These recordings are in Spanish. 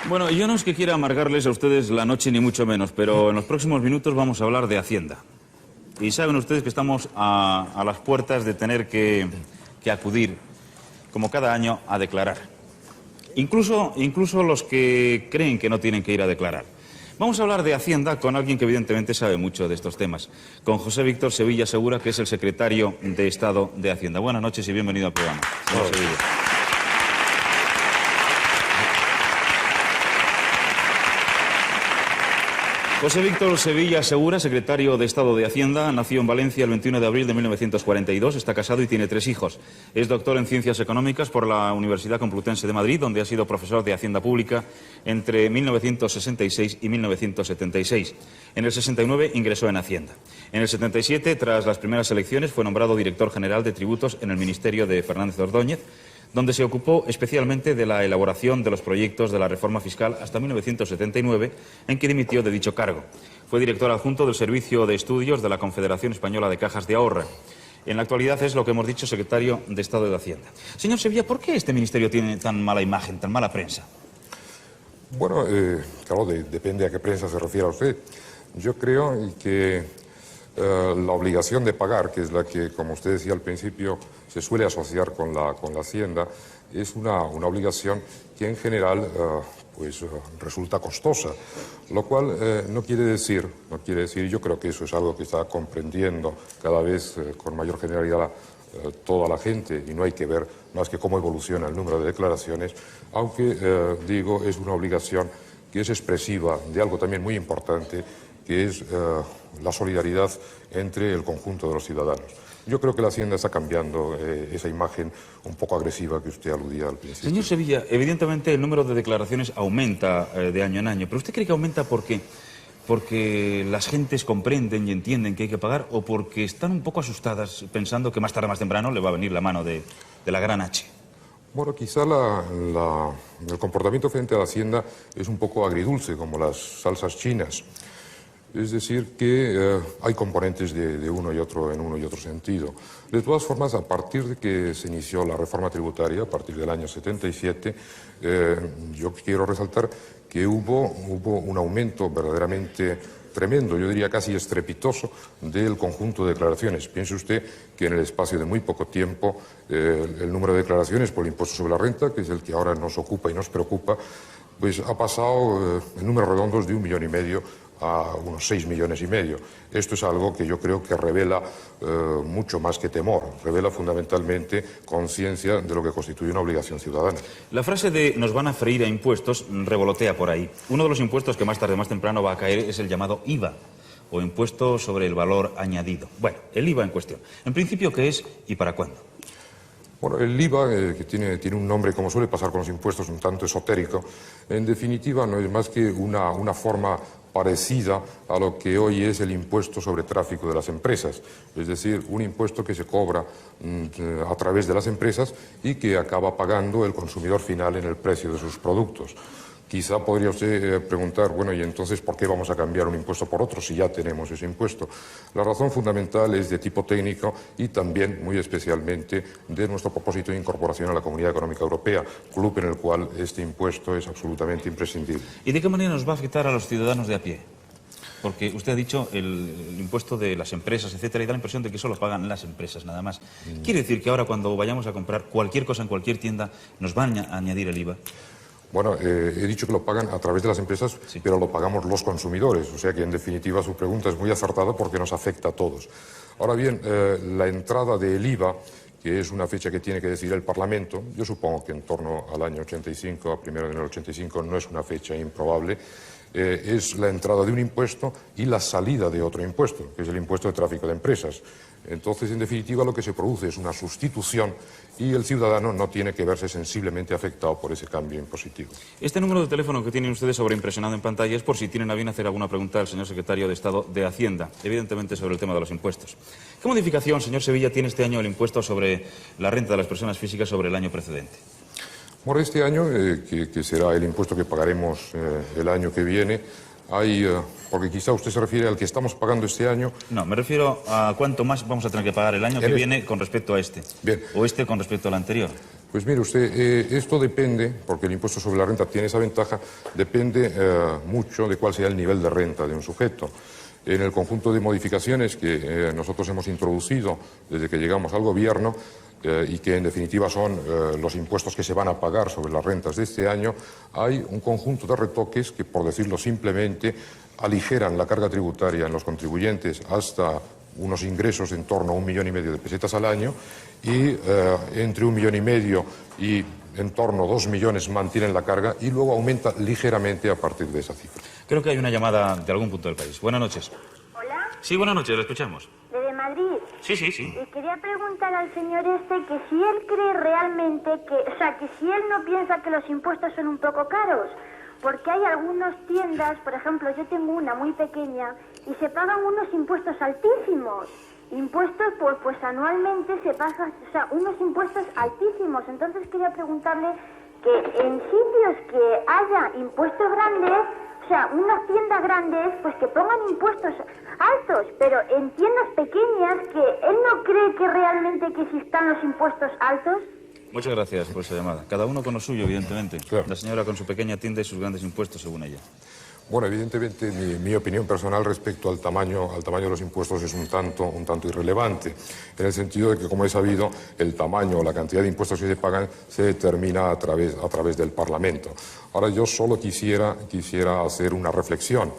Bueno, yo no es que quiera amargarles a ustedes la noche ni mucho menos, pero en los próximos minutos vamos a hablar de Hacienda. Y saben ustedes que estamos a las puertas de tener que acudir, como cada año, a declarar. Incluso los que creen que no tienen que ir a declarar. Vamos a hablar de Hacienda con alguien que evidentemente sabe mucho de estos temas, con José Víctor Sevilla Segura, que es el secretario de Estado de Hacienda. Buenas noches y bienvenido al programa, señor Sevilla. José Víctor Sevilla Segura, secretario de Estado de Hacienda, nació en Valencia el 21 de abril de 1942, está casado y tiene 3 hijos. Es doctor en Ciencias Económicas por la Universidad Complutense de Madrid, donde ha sido profesor de Hacienda Pública entre 1966 y 1976. En el 69 ingresó en Hacienda. En el 77, tras las primeras elecciones, fue nombrado director general de tributos en el Ministerio de Fernández Ordóñez, donde se ocupó especialmente de la elaboración de los proyectos de la reforma fiscal hasta 1979, en que dimitió de dicho cargo. Fue director adjunto del Servicio de Estudios de la Confederación Española de Cajas de Ahorro. En la actualidad es, lo que hemos dicho, secretario de Estado de Hacienda. Señor Sevilla, ¿por qué este ministerio tiene tan mala imagen, tan mala prensa? Bueno, claro, depende a qué prensa se refiera usted. Yo creo que la obligación de pagar, que es la que, como usted decía al principio, se suele asociar con la Hacienda, es una obligación que en general resulta costosa, lo cual no quiere decir, yo creo que eso es algo que está comprendiendo cada vez con mayor generalidad toda la gente, y no hay que ver más que cómo evoluciona el número de declaraciones, aunque, digo, es una obligación que es expresiva de algo también muy importante, que es la solidaridad entre el conjunto de los ciudadanos. Yo creo que la Hacienda está cambiando esa imagen un poco agresiva que usted aludía al principio. Señor Sevilla, evidentemente el número de declaraciones aumenta de año en año, pero ¿usted cree que aumenta porque las gentes comprenden y entienden que hay que pagar, o porque están un poco asustadas pensando que más tarde o más temprano le va a venir la mano de la gran H? Bueno, quizá el comportamiento frente a la Hacienda es un poco agridulce, como las salsas chinas. Es decir, que hay componentes de uno y otro en uno y otro sentido. De todas formas, a partir de que se inició la reforma tributaria, a partir del año 77, yo quiero resaltar que hubo un aumento verdaderamente tremendo, yo diría casi estrepitoso, del conjunto de declaraciones. Piense usted que en el espacio de muy poco tiempo el número de declaraciones por el impuesto sobre la renta, que es el que ahora nos ocupa y nos preocupa, pues ha pasado en números redondos de 1,5 millones a unos 6,5 millones. Esto es algo que yo creo que revela mucho más que temor, revela fundamentalmente conciencia de lo que constituye una obligación ciudadana. La frase de nos van a freír a impuestos revolotea por ahí. Uno de los impuestos que más tarde o más temprano va a caer es el llamado IVA, o impuesto sobre el valor añadido. Bueno, el IVA en cuestión. En principio, ¿qué es y para cuándo? Bueno, el IVA, que tiene un nombre, como suele pasar con los impuestos, un tanto esotérico, en definitiva no es más que una forma parecida a lo que hoy es el impuesto sobre tráfico de las empresas, es decir, un impuesto que se cobra a través de las empresas y que acaba pagando el consumidor final en el precio de sus productos. Quizá podría usted preguntar, bueno, ¿y entonces por qué vamos a cambiar un impuesto por otro si ya tenemos ese impuesto? La razón fundamental es de tipo técnico y también, muy especialmente, de nuestro propósito de incorporación a la Comunidad Económica Europea, club en el cual este impuesto es absolutamente imprescindible. ¿Y de qué manera nos va a afectar a los ciudadanos de a pie? Porque usted ha dicho el impuesto de las empresas, etcétera, y da la impresión de que solo pagan las empresas, nada más. ¿Quiere decir que ahora cuando vayamos a comprar cualquier cosa en cualquier tienda nos van a añadir el IVA? Bueno, he dicho que lo pagan a través de las empresas, sí, pero lo pagamos los consumidores, o sea que en definitiva su pregunta es muy acertada porque nos afecta a todos. Ahora bien, la entrada del IVA, que es una fecha que tiene que decidir el Parlamento, yo supongo que en torno al año 85, a 1 de enero del 85, no es una fecha improbable, es la entrada de un impuesto y la salida de otro impuesto, que es el impuesto de tráfico de empresas. Entonces, en definitiva, lo que se produce es una sustitución y el ciudadano no tiene que verse sensiblemente afectado por ese cambio impositivo. Este número de teléfono que tienen ustedes sobreimpresionado en pantalla es por si tienen a bien hacer alguna pregunta al señor secretario de Estado de Hacienda, evidentemente sobre el tema de los impuestos. ¿Qué modificación, señor Sevilla, tiene este año el impuesto sobre la renta de las personas físicas sobre el año precedente? Bueno, este año, que será el impuesto que pagaremos el año que viene, porque quizá usted se refiere al que estamos pagando este año. No, me refiero a cuánto más vamos a tener que pagar el año que viene con respecto a este. Bien. O este con respecto al anterior. Pues mire usted, esto depende, porque el impuesto sobre la renta tiene esa ventaja, depende mucho de cuál sea el nivel de renta de un sujeto. En el conjunto de modificaciones que nosotros hemos introducido desde que llegamos al gobierno y que en definitiva son los impuestos que se van a pagar sobre las rentas de este año, hay un conjunto de retoques que, por decirlo simplemente, aligeran la carga tributaria en los contribuyentes hasta unos ingresos en torno a 1,5 millones de pesetas al año y entre 1,5 millones y en torno a 2 millones mantienen la carga y luego aumenta ligeramente a partir de esa cifra. Creo que hay una llamada de algún punto del país. Buenas noches. Hola, Sí, buenas noches, lo escuchamos. desde Madrid. Sí. Y quería preguntar al señor que si él cree realmente que si él no piensa que los impuestos son un poco caros, porque hay algunas tiendas, por ejemplo, yo tengo una muy pequeña y se pagan unos impuestos altísimos. Impuestos, pues anualmente se pagan, unos impuestos altísimos. Entonces quería preguntarle que en sitios que haya impuestos grandes, unas tiendas grandes, pues que pongan impuestos altos, pero en tiendas pequeñas que él no cree que realmente que existan los impuestos altos. Muchas gracias por esa llamada. Cada uno con lo suyo, evidentemente. Claro. La señora con su pequeña tienda y sus grandes impuestos, según ella. Bueno, evidentemente mi opinión personal respecto al tamaño de los impuestos es un tanto irrelevante, en el sentido de que, como he sabido, el tamaño o la cantidad de impuestos que se pagan se determina a través del Parlamento. Ahora, yo solo quisiera hacer una reflexión.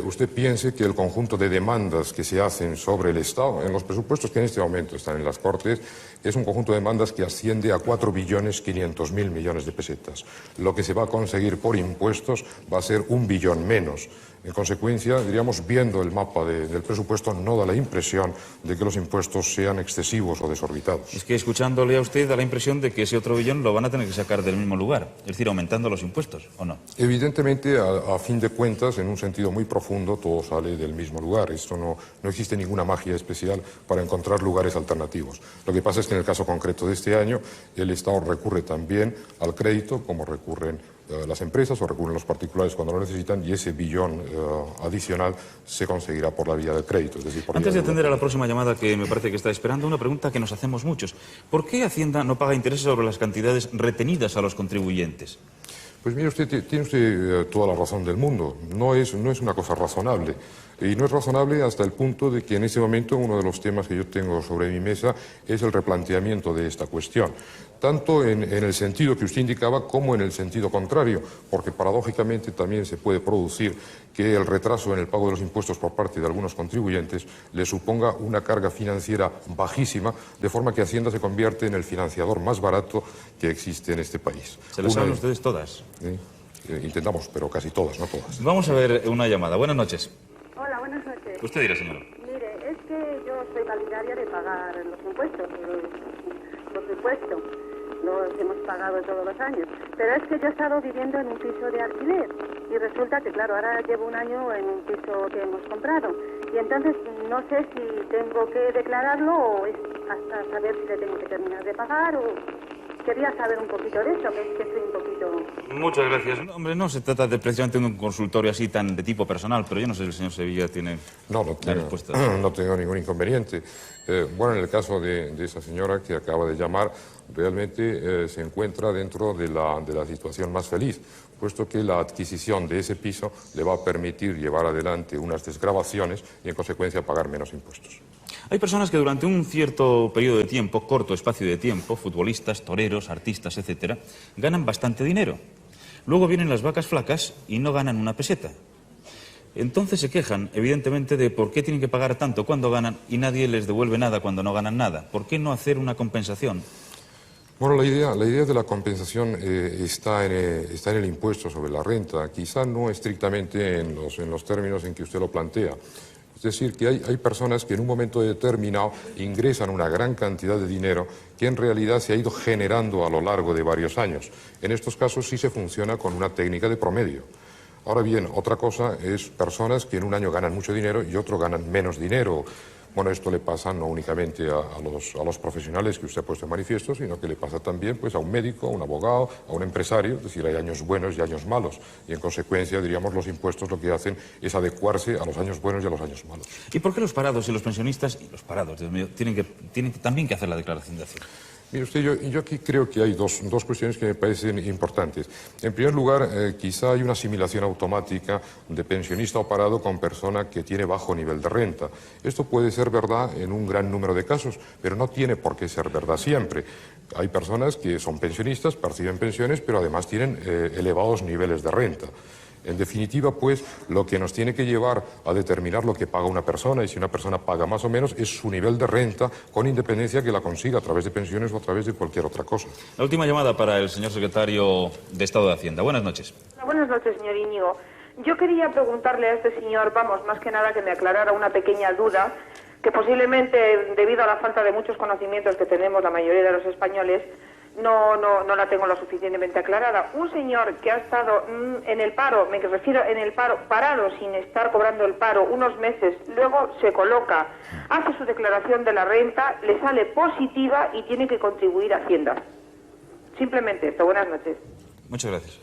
Usted piense que el conjunto de demandas que se hacen sobre el Estado, en los presupuestos que en este momento están en las Cortes, es un conjunto de demandas que asciende a 4.500.000 millones de pesetas. Lo que se va a conseguir por impuestos va a ser 1 billón menos. En consecuencia, diríamos, viendo el mapa del presupuesto, no da la impresión de que los impuestos sean excesivos o desorbitados. Es que escuchándole a usted da la impresión de que ese otro billón lo van a tener que sacar del mismo lugar, es decir, aumentando los impuestos, ¿o no? Evidentemente, a fin de cuentas, en un sentido muy profundo, todo sale del mismo lugar. Esto no existe ninguna magia especial para encontrar lugares alternativos. Lo que pasa es que en el caso concreto de este año, el Estado recurre también al crédito, como recurren las empresas o recurren los particulares cuando lo necesitan, y ese billón adicional se conseguirá por la vía del crédito. Es decir, Antes de atender a la próxima llamada, que me parece que está esperando, una pregunta que nos hacemos muchos. ¿Por qué Hacienda no paga intereses sobre las cantidades retenidas a los contribuyentes? Pues mire usted, tiene usted toda la razón del mundo. No es una cosa razonable. Y no es razonable hasta el punto de que en este momento uno de los temas que yo tengo sobre mi mesa es el replanteamiento de esta cuestión. Tanto en el sentido que usted indicaba como en el sentido contrario, porque paradójicamente también se puede producir que el retraso en el pago de los impuestos por parte de algunos contribuyentes le suponga una carga financiera bajísima, de forma que Hacienda se convierte en el financiador más barato que existe en este país. ¿Se lo saben ustedes todas? Intentamos, pero casi todas, no todas. Vamos a ver una llamada. Buenas noches. Hola, buenas noches. Usted dirá, señora. Mire, es que yo soy partidaria de pagar los impuestos, por supuesto, los hemos pagado todos los años, pero es que yo he estado viviendo en un piso de alquiler y resulta que, claro, ahora llevo un año en un piso que hemos comprado y entonces no sé si tengo que declararlo o es hasta saber si le tengo que terminar de pagar o... Quería saber un poquito de eso, que es que estoy un poquito... Muchas gracias. No, hombre, no se trata precisamente de un consultorio así tan de tipo personal, pero yo no sé si el señor Sevilla tiene la respuesta. No tengo ningún inconveniente. Bueno, en el caso de esa señora que acaba de llamar, realmente se encuentra dentro de la situación más feliz, puesto que la adquisición de ese piso le va a permitir llevar adelante unas desgravaciones y, en consecuencia, pagar menos impuestos. Hay personas que durante un cierto periodo de tiempo, corto espacio de tiempo, futbolistas, toreros, artistas, etcétera, ganan bastante dinero. Luego vienen las vacas flacas y no ganan una peseta. Entonces se quejan, evidentemente, de por qué tienen que pagar tanto cuando ganan y nadie les devuelve nada cuando no ganan nada. ¿Por qué no hacer una compensación? Bueno, la idea de la compensación está en el impuesto sobre la renta, quizá no estrictamente en los términos en que usted lo plantea. Es decir, que hay personas que en un momento determinado ingresan una gran cantidad de dinero que en realidad se ha ido generando a lo largo de varios años. En estos casos sí se funciona con una técnica de promedio. Ahora bien, otra cosa es personas que en un año ganan mucho dinero y otro ganan menos dinero. Bueno, esto le pasa no únicamente a los profesionales que usted ha puesto en manifiesto, sino que le pasa también pues, a un médico, a un abogado, a un empresario. Es decir, hay años buenos y años malos. Y en consecuencia, diríamos, los impuestos lo que hacen es adecuarse a los años buenos y a los años malos. ¿Y por qué los parados y los pensionistas, y los parados, Dios mío, tienen también que hacer la declaración de Hacienda? Mire usted, yo aquí creo que hay dos cuestiones que me parecen importantes. En primer lugar, quizá hay una asimilación automática de pensionista o parado con persona que tiene bajo nivel de renta. Esto puede ser verdad en un gran número de casos, pero no tiene por qué ser verdad siempre. Hay personas que son pensionistas, perciben pensiones, pero además tienen elevados niveles de renta. En definitiva, pues, lo que nos tiene que llevar a determinar lo que paga una persona, y si una persona paga más o menos, es su nivel de renta, con independencia que la consiga a través de pensiones o a través de cualquier otra cosa. La última llamada para el señor secretario de Estado de Hacienda. Buenas noches. Buenas noches, señor Íñigo. Yo quería preguntarle a este señor, más que nada que me aclarara una pequeña duda, que posiblemente, debido a la falta de muchos conocimientos que tenemos la mayoría de los españoles, no la tengo lo suficientemente aclarada. Un señor que ha estado en el paro, me refiero en el paro, parado sin estar cobrando el paro unos meses, luego se coloca, hace su declaración de la renta, le sale positiva y tiene que contribuir a Hacienda. Simplemente esto. Buenas noches. Muchas gracias.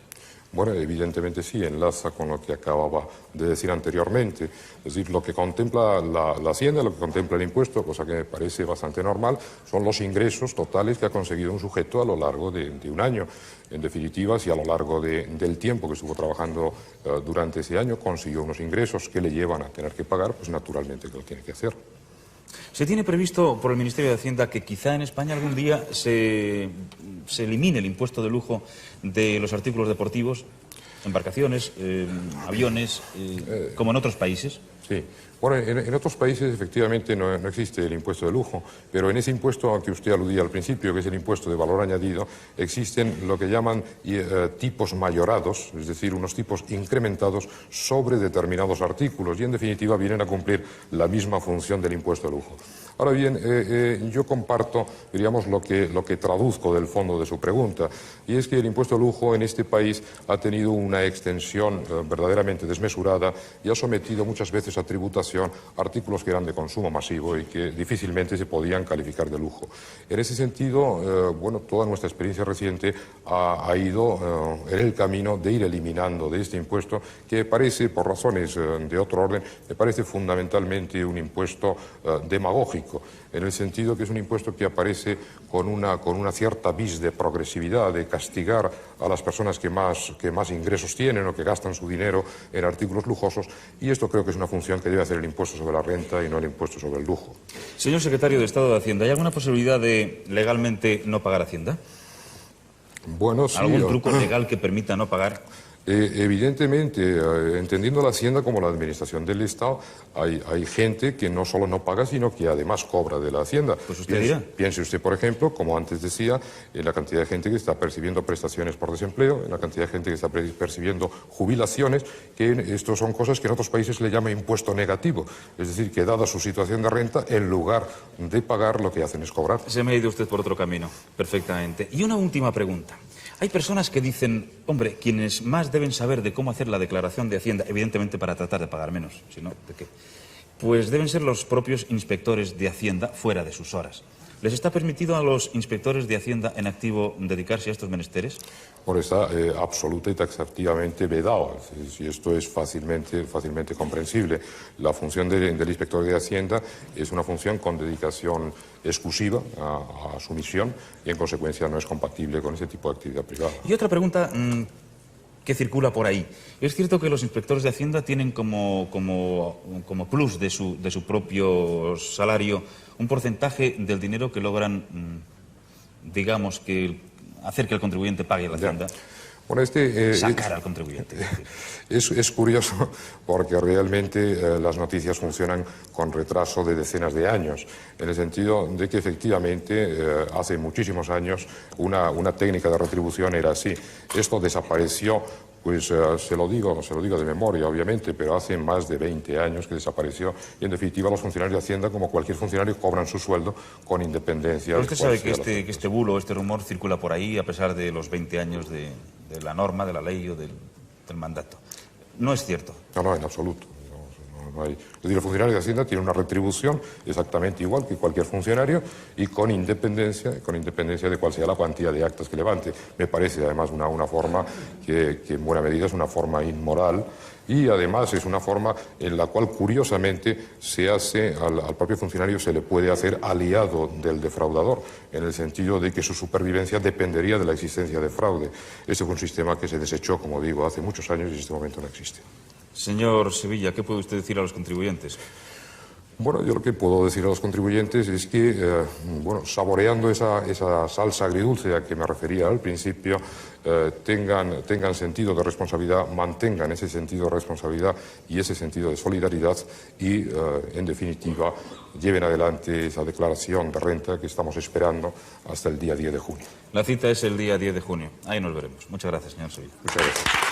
Bueno, evidentemente sí, enlaza con lo que acababa de decir anteriormente. Es decir, lo que contempla la Hacienda, lo que contempla el impuesto, cosa que me parece bastante normal, son los ingresos totales que ha conseguido un sujeto a lo largo de un año. En definitiva, si a lo largo del tiempo que estuvo trabajando durante ese año consiguió unos ingresos que le llevan a tener que pagar, pues naturalmente que lo tiene que hacer. ¿Se tiene previsto por el Ministerio de Hacienda que quizá en España algún día se elimine el impuesto de lujo de los artículos deportivos, embarcaciones, aviones, como en otros países? Sí. Bueno, en otros países efectivamente no existe el impuesto de lujo, pero en ese impuesto al que usted aludía al principio, que es el impuesto de valor añadido, existen lo que llaman tipos mayorados, es decir, unos tipos incrementados sobre determinados artículos y en definitiva vienen a cumplir la misma función del impuesto de lujo. Ahora bien, yo comparto, diríamos, lo que traduzco del fondo de su pregunta, y es que el impuesto de lujo en este país ha tenido una extensión verdaderamente desmesurada y ha sometido muchas veces a tributación artículos que eran de consumo masivo y que difícilmente se podían calificar de lujo. En ese sentido, bueno, toda nuestra experiencia reciente ha ido en el camino de ir eliminando de este impuesto, que parece, por razones de otro orden, me parece fundamentalmente un impuesto demagógico, en el sentido que es un impuesto que aparece con una cierta vis de progresividad, de castigar a las personas que más ingresos tienen o que gastan su dinero en artículos lujosos, y esto creo que es una función que debe hacer el impuesto sobre la renta y no el impuesto sobre el lujo. Señor secretario de Estado de Hacienda, ¿hay alguna posibilidad de legalmente no pagar Hacienda? Bueno, sí. ¿Algún truco legal que permita no pagar? Evidentemente, entendiendo la Hacienda como la administración del Estado, hay gente que no solo no paga, sino que además cobra de la Hacienda. Pues usted dirá. Piense usted, por ejemplo, como antes decía, en la cantidad de gente que está percibiendo prestaciones por desempleo, en la cantidad de gente que está percibiendo jubilaciones, que esto son cosas que en otros países le llama impuesto negativo. Es decir, que dada su situación de renta, en lugar de pagar, lo que hacen es cobrar. Se me ha ido usted por otro camino, perfectamente. Y una última pregunta. Hay personas que dicen, hombre, quienes más deben saber de cómo hacer la declaración de Hacienda, evidentemente para tratar de pagar menos, si no, ¿de qué? Pues deben ser los propios inspectores de Hacienda fuera de sus horas. ¿Les está permitido a los inspectores de Hacienda en activo dedicarse a estos menesteres? Bueno, está absoluta y taxativamente vedado. Si esto es fácilmente comprensible. La función del inspector de Hacienda es una función con dedicación exclusiva a su misión y en consecuencia no es compatible con ese tipo de actividad privada. Y otra pregunta que circula por ahí. ¿Es cierto que los inspectores de Hacienda tienen como plus de su propio salario un porcentaje del dinero que logran, digamos, hacer que el contribuyente pague la Hacienda? Bueno, sacar al contribuyente. Es curioso porque realmente las noticias funcionan con retraso de decenas de años, en el sentido de que efectivamente hace muchísimos años una técnica de retribución era así. Esto desapareció, pues se lo digo de memoria, obviamente, pero hace más de 20 años que desapareció y en definitiva los funcionarios de Hacienda, como cualquier funcionario, cobran su sueldo con independencia. Pero usted sabe que este bulo, este rumor circula por ahí a pesar de los 20 años de la norma, de la ley o del mandato. No es cierto. No, en absoluto. Es decir, el funcionario de Hacienda tiene una retribución exactamente igual que cualquier funcionario y con independencia de cuál sea la cuantía de actas que levante. Me parece además una forma que en buena medida es una forma inmoral y además es una forma en la cual curiosamente se hace al propio funcionario, se le puede hacer aliado del defraudador, en el sentido de que su supervivencia dependería de la existencia de fraude. Ese fue un sistema que se desechó, como digo, hace muchos años y en este momento no existe. Señor Sevilla, ¿qué puede usted decir a los contribuyentes? Bueno, yo lo que puedo decir a los contribuyentes es que, saboreando esa salsa agridulce a que me refería al principio, tengan sentido de responsabilidad, mantengan ese sentido de responsabilidad y ese sentido de solidaridad y, en definitiva, lleven adelante esa declaración de renta que estamos esperando hasta el día 10 de junio. La cita es el día 10 de junio. Ahí nos veremos. Muchas gracias, señor Sevilla. Muchas gracias.